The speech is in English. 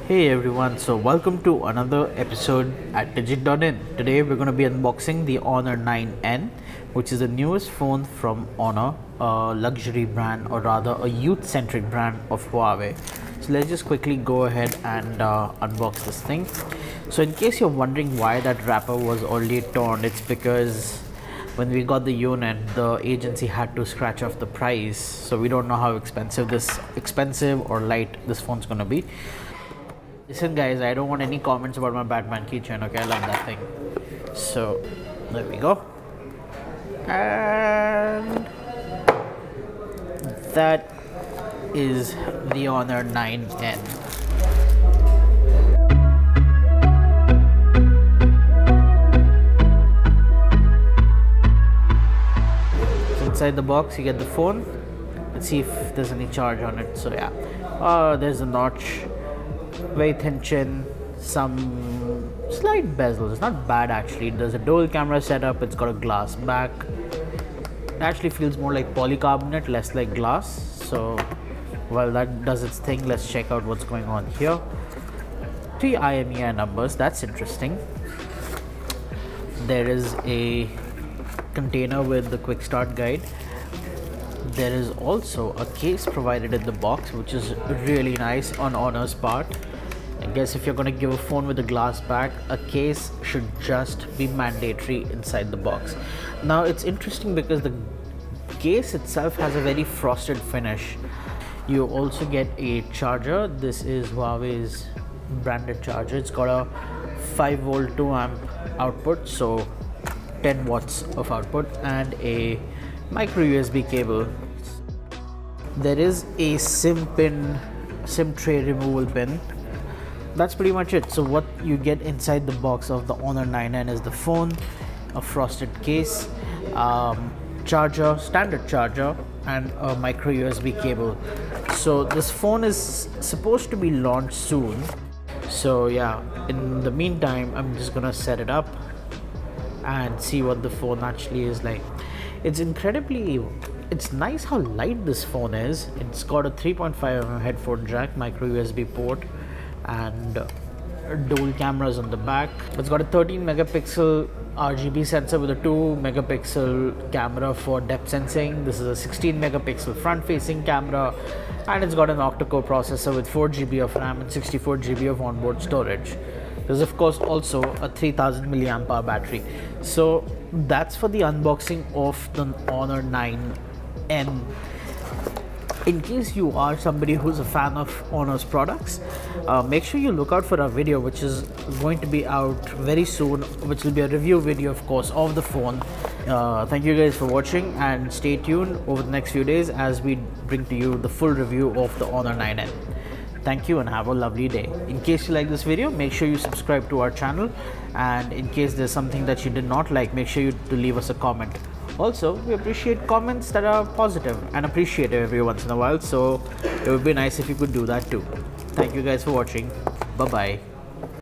Hey everyone, so welcome to another episode at Digit.in. Today we're going to be unboxing the Honor 9N, which is the newest phone from Honor, a luxury brand, or rather a youth-centric brand of Huawei. So let's just quickly go ahead and unbox this thing. So in case you're wondering why that wrapper was already torn, it's because when we got the unit, the agency had to scratch off the price, so we don't know how expensive or light this phone's gonna be. Listen guys, I don't want any comments about my Batman keychain, okay? I love that thing. So there we go, and that is the Honor 9N. Inside the box you get the phone. Let's see if there's any charge on it. So yeah, there's a notch, very thin chin, some slight bezel. It's not bad actually. There's a dual camera setup. It's got a glass back. It actually feels more like polycarbonate, less like glass. So while that does its thing, let's check out what's going on here. 3 IMEI numbers, that's interesting. There is a container with the quick start guide. There is also a case provided in the box, which is really nice on Honor's part. I guess if you're going to give a phone with a glass back, a case should just be mandatory inside the box. Now it's interesting because the case itself has a very frosted finish. You also get a charger. This is Huawei's branded charger. It's got a 5V 2A output, so 10 watts of output, and a micro USB cable. There is a SIM tray removal pin. That's pretty much it. So what you get inside the box of the Honor 9N is the phone, a frosted case, charger, standard charger, and a micro USB cable. So this phone is supposed to be launched soon. So yeah, in the meantime, I'm just gonna set it up and see what the phone actually is like. It's nice how light this phone is. It's got a 3.5mm headphone jack, micro USB port, and dual cameras on the back. It's got a 13 megapixel RGB sensor with a 2 megapixel camera for depth sensing. This is a 16 megapixel front facing camera, and it's got an octa-core processor with 4GB of RAM and 64GB of onboard storage. There's of course also a 3000 mAh battery. So that's for the unboxing of the Honor 9N. In case you are somebody who's a fan of Honor's products, make sure you look out for a video which is going to be out very soon, which will be a review video of course of the phone. Thank you guys for watching, and stay tuned over the next few days as we bring to you the full review of the Honor 9N. Thank you and have a lovely day. In case you like this video, make sure you subscribe to our channel, and in case there's something that you did not like, make sure to leave us a comment. Also, we appreciate comments that are positive and appreciative every once in a while, so it would be nice if you could do that too. Thank you guys for watching. Bye bye.